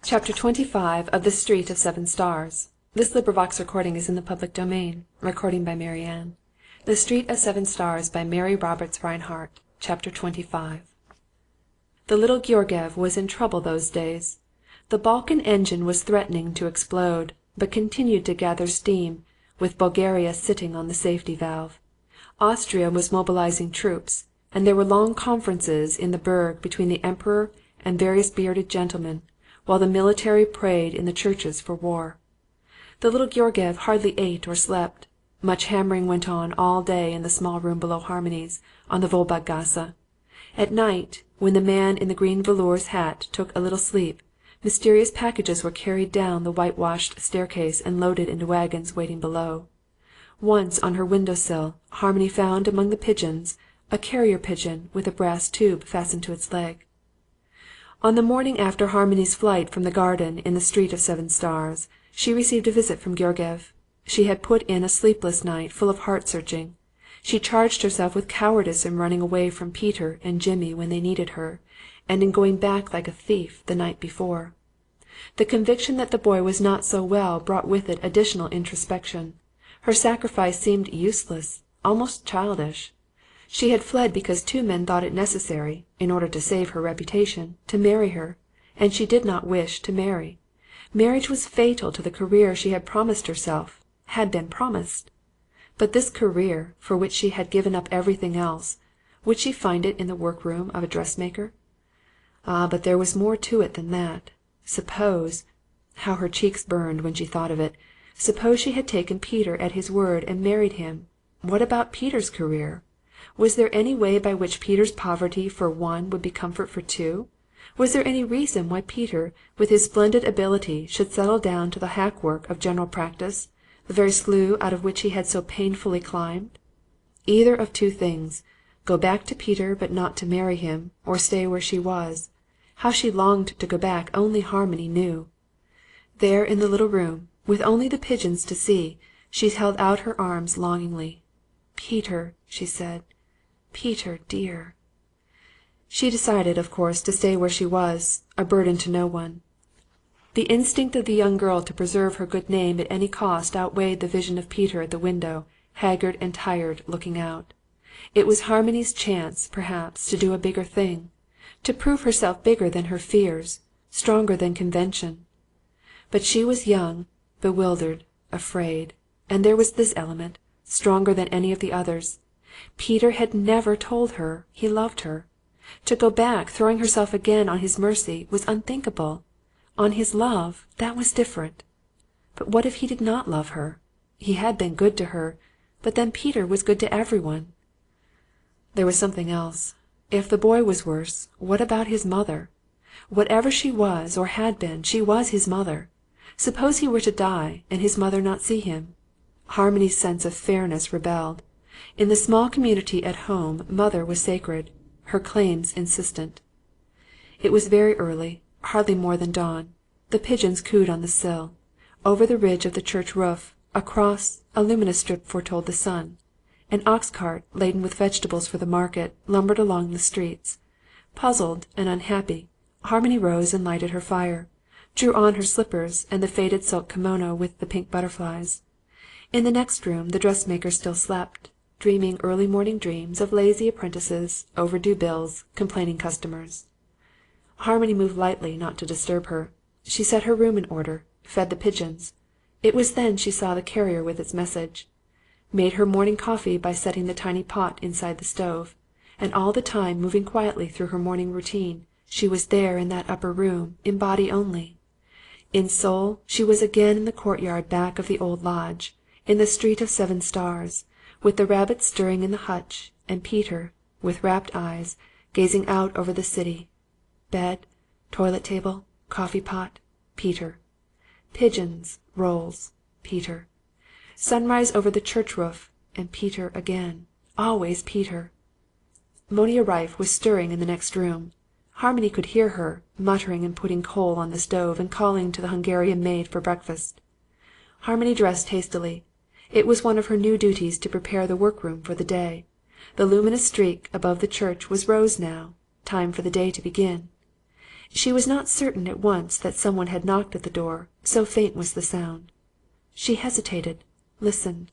Chapter 25 of The Street of Seven Stars. This recording is in the public domain. Recording by Mary Ann. The Street of Seven Stars by Mary Roberts Rinehart. Chapter 25. The little Georgiev was in trouble those days. The Balkan engine was threatening to explode, but continued to gather steam, with Bulgaria sitting on the safety valve. Austria was mobilizing troops, and there were long conferences in the Burg between the Emperor and various bearded gentlemen, while the military prayed in the churches for war. The little Georgiev hardly ate or slept. Much hammering went on all day in the small room below Harmony's, on the Wolbachgasse. At night, when the man in the green velours hat took a little sleep, mysterious packages were carried down the whitewashed staircase and loaded into wagons waiting below. Once on her window-sill, Harmony found among the pigeons a carrier pigeon with a brass tube fastened to its leg. On the morning after Harmony's flight from the garden in the Street of Seven Stars, she received a visit from Georgiev. She had put in a sleepless night full of heart-searching. She charged herself with cowardice in running away from Peter and Jimmy when they needed her, and in going back like a thief the night before. The conviction that the boy was not so well brought with it additional introspection. Her sacrifice seemed useless, almost childish. She had fled because two men thought it necessary, in order to save her reputation, to marry her, and she did not wish to marry. Marriage was fatal to the career she had promised herself, had been promised. But this career, for which she had given up everything else, would she find it in the workroom of a dressmaker? Ah, but there was more to it than that. How her cheeks burned when she thought of it, suppose she had taken Peter at his word and married him, what about Peter's career? Was there any way by which Peter's poverty for one would be comfort for two? Was there any reason why Peter, with his splendid ability, should settle down to the hack work of general practice, the very slough out of which he had so painfully climbed? Either of two things: go back to Peter but not to marry him, or stay where she was. How she longed to go back only Harmony knew. There in the little room, with only the pigeons to see, she held out her arms longingly. "Peter," she said, "Peter, dear." She decided, of course, to stay where she was, a burden to no one. The instinct of the young girl to preserve her good name at any cost outweighed the vision of Peter at the window, haggard and tired, looking out. It was Harmony's chance, perhaps, to do a bigger thing, to prove herself bigger than her fears, stronger than convention. But she was young, bewildered, afraid, and there was this element, stronger than any of the others. Peter had never told her he loved her. To go back, throwing herself again on his mercy, was unthinkable. On his love, that was different. But what if he did not love her? He had been good to her, but then Peter was good to everyone. There was something else. If the boy was worse, what about his mother? Whatever she was or had been, she was his mother. Suppose he were to die, and his mother not see him? Harmony's sense of fairness rebelled. In the small community at home, mother was sacred, her claims insistent. It was very early, hardly more than dawn. The pigeons cooed on the sill. Over the ridge of the church roof, across, a luminous strip foretold the sun. An ox cart, laden with vegetables for the market, lumbered along the streets. Puzzled and unhappy, Harmony rose and lighted her fire, drew on her slippers and the faded silk kimono with the pink butterflies. In the next room the dressmaker still slept, dreaming early morning dreams of lazy apprentices, overdue bills, complaining customers. Harmony moved lightly, not to disturb her. She set her room in order, fed the pigeons. It was then she saw the carrier with its message. Made her morning coffee by setting the tiny pot inside the stove, and all the time moving quietly through her morning routine, she was there in that upper room, in body only. In soul she was again in the courtyard back of the old lodge, in the Street of Seven Stars, with the rabbits stirring in the hutch, and Peter, with rapt eyes, gazing out over the city. Bed, toilet table, coffee pot, Peter. Pigeons, rolls, Peter. Sunrise over the church roof, and Peter again, always Peter. Monia Rife was stirring in the next room. Harmony could hear her, muttering and putting coal on the stove and calling to the Hungarian maid for breakfast. Harmony dressed hastily. It was one of her new duties to prepare the workroom for the day. The luminous streak above the church was rose now, time for the day to begin. She was not certain at once that some one had knocked at the door, so faint was the sound. She hesitated, listened.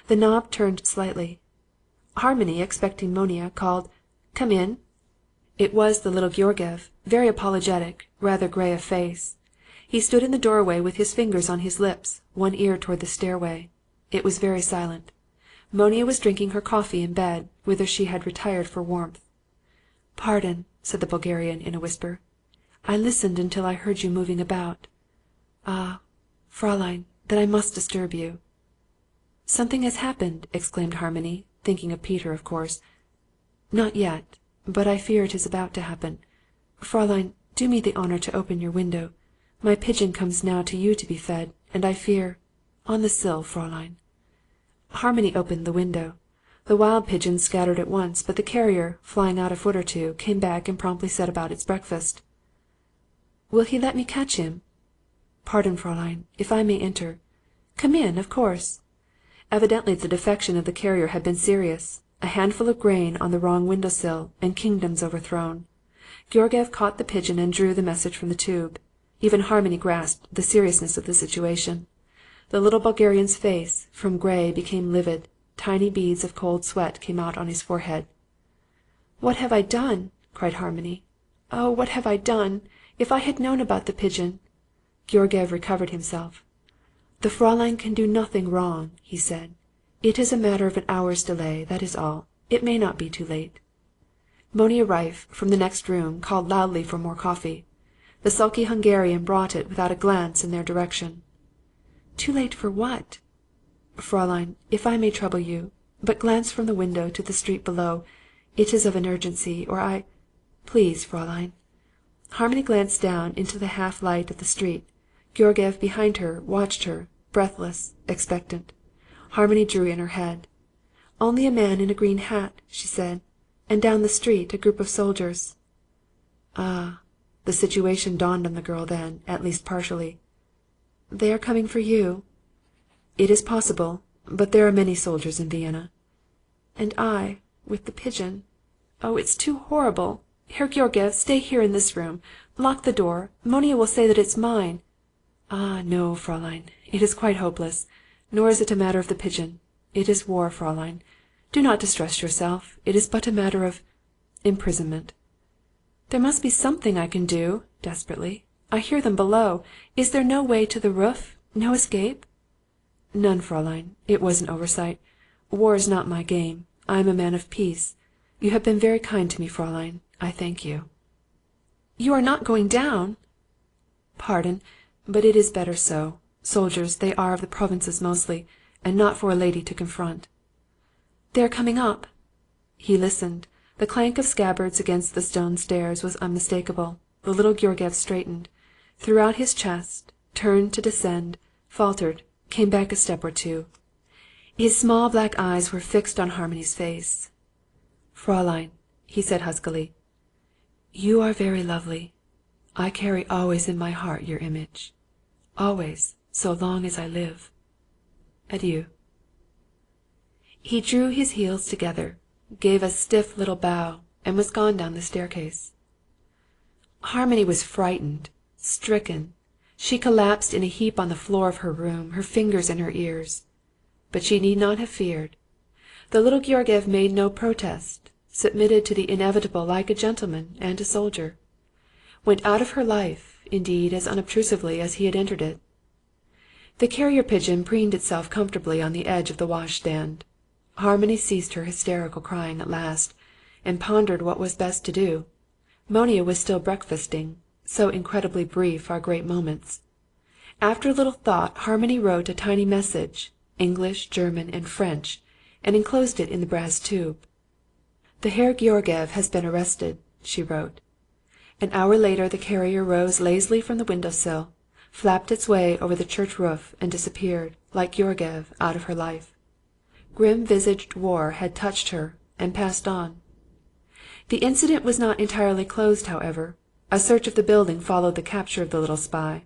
The knob turned slightly. Harmony, expecting Monia, called, "Come in." It was the little Georgiev, very apologetic, rather grey of face. He stood in the doorway with his fingers on his lips, one ear toward the stairway. It was very silent. Monia was drinking her coffee in bed, whither she had retired for warmth. "Pardon," said the Bulgarian in a whisper. "I listened until I heard you moving about. Ah, Fräulein, then I must disturb you." "Something has happened," exclaimed Harmony, thinking of Peter, of course. "Not yet, but I fear it is about to happen. Fräulein, do me the honour to open your window. My pigeon comes now to you to be fed, and I fear... On the sill, Fräulein." Harmony opened the window. The wild pigeons scattered at once, but the carrier, flying out a foot or two, came back and promptly set about its breakfast. "Will he let me catch him?" "Pardon, Fräulein, if I may enter." "Come in, of course." Evidently the defection of the carrier had been serious. A handful of grain on the wrong window sill, and kingdoms overthrown. Georgiev caught the pigeon and drew the message from the tube. Even Harmony grasped the seriousness of the situation. The little Bulgarian's face, from grey, became livid. Tiny beads of cold sweat came out on his forehead. "What have I done?" cried Harmony. "Oh, what have I done? If I had known about the pigeon—" Georgiev recovered himself. "The Fräulein can do nothing wrong," he said. "It is a matter of an hour's delay, that is all. It may not be too late." Monia Reif, from the next room, called loudly for more coffee. The sulky Hungarian brought it without a glance in their direction. "Too late for what?" "Fräulein, if I may trouble you, but glance from the window to the street below. It is of an urgency, or I... Please, Fräulein." Harmony glanced down into the half light of the street. Georgiev behind her watched her, breathless, expectant. Harmony drew in her head. "Only a man in a green hat," she said, "and down the street a group of soldiers." Ah, the situation dawned on the girl then, at least partially. "They are coming for you?" "It is possible, but there are many soldiers in Vienna." "And I, with the pigeon. Oh, it's too horrible! Herr Georgiev, stay here in this room. Lock the door. Monia will say that it's mine." "Ah, no, Fräulein. It is quite hopeless. Nor is it a matter of the pigeon. It is war, Fräulein. Do not distress yourself. It is but a matter of... imprisonment." "There must be something I can do," desperately. "I hear them below. Is there no way to the roof? No escape?" "None, Fräulein. It was an oversight. War is not my game. I am a man of peace. You have been very kind to me, Fräulein. I thank you." "You are not going down?" "Pardon, but it is better so. Soldiers, they are of the provinces mostly, and not for a lady to confront." "They are coming up." He listened. The clank of scabbards against the stone stairs was unmistakable. The little Georgiev straightened, threw out his chest, turned to descend, faltered, came back a step or two. His small black eyes were fixed on Harmony's face. "Fräulein," he said huskily, "you are very lovely. I carry always in my heart your image. Always, so long as I live. Adieu." He drew his heels together, gave a stiff little bow, and was gone down the staircase. Harmony was frightened, stricken. She collapsed in a heap on the floor of her room, her fingers in her ears. But she need not have feared. The little Georgiev made no protest, submitted to the inevitable like a gentleman and a soldier. Went out of her life, indeed, as unobtrusively as he had entered it. The carrier pigeon preened itself comfortably on the edge of the washstand. Harmony ceased her hysterical crying at last, and pondered what was best to do. Monia was still breakfasting. So incredibly brief are great moments. After a little thought, Harmony wrote a tiny message, English, German, and French, and enclosed it in the brass tube. "The Herr Georgiev has been arrested," she wrote. An hour later the carrier rose lazily from the window-sill, flapped its way over the church roof, and disappeared, like Georgiev, out of her life. Grim-visaged war had touched her, and passed on. The incident was not entirely closed, however. A search of the building followed the capture of the little spy.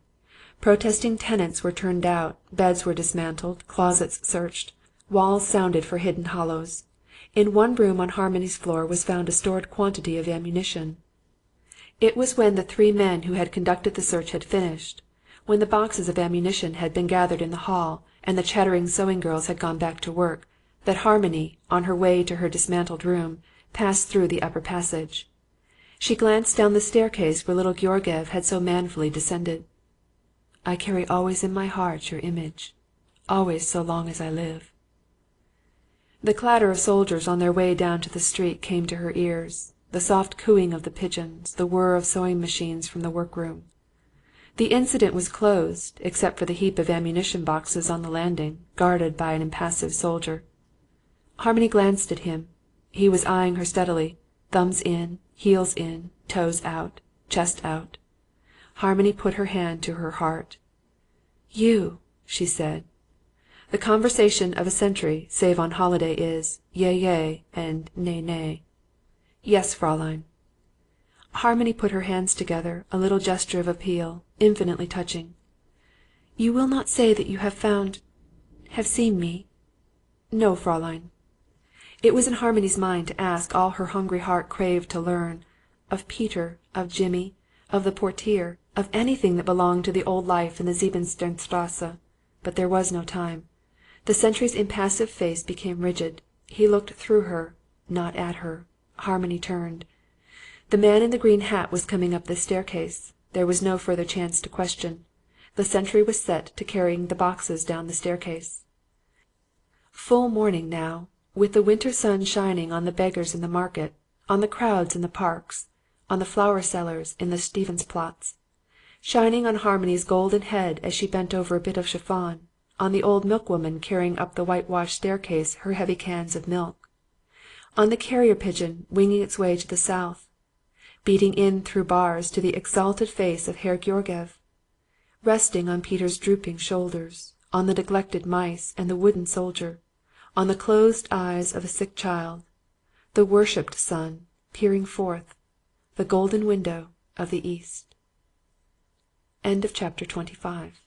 Protesting tenants were turned out, beds were dismantled, closets searched, walls sounded for hidden hollows. In one room on Harmony's floor was found a stored quantity of ammunition. It was when the three men who had conducted the search had finished, when the boxes of ammunition had been gathered in the hall, and the chattering sewing girls had gone back to work, that Harmony, on her way to her dismantled room, passed through the upper passage. She glanced down the staircase where little Georgiev had so manfully descended. "I carry always in my heart your image, always so long as I live." The clatter of soldiers on their way down to the street came to her ears, the soft cooing of the pigeons, the whir of sewing machines from the workroom. The incident was closed, except for the heap of ammunition boxes on the landing, guarded by an impassive soldier. Harmony glanced at him. He was eyeing her steadily, thumbs in, heels in, toes out, chest out. Harmony put her hand to her heart. "You," she said. The conversation of a sentry, save on holiday, is "yea, yea," and "nay, nay." "Yes, Fräulein." Harmony put her hands together, a little gesture of appeal, infinitely touching. "You will not say that you have seen me?" "No, Fräulein." It was in Harmony's mind to ask all her hungry heart craved to learn, of Peter, of Jimmy, of the portier, of anything that belonged to the old life in the Siebensternstrasse, but there was no time. The sentry's impassive face became rigid. He looked through her, not at her. Harmony turned. The man in the green hat was coming up the staircase. There was no further chance to question. The sentry was set to carrying the boxes down the staircase. Full morning now, with the winter sun shining on the beggars in the market, on the crowds in the parks, on the flower sellers in the Stephansplatz, shining on Harmony's golden head as she bent over a bit of chiffon, on the old milkwoman carrying up the whitewashed staircase her heavy cans of milk, on the carrier pigeon winging its way to the south, beating in through bars to the exalted face of Herr Georgiev, resting on Peter's drooping shoulders, on the neglected mice and the wooden soldier, on the closed eyes of a sick child, the worshipped sun peering forth, the golden window of the east. End of chapter 25.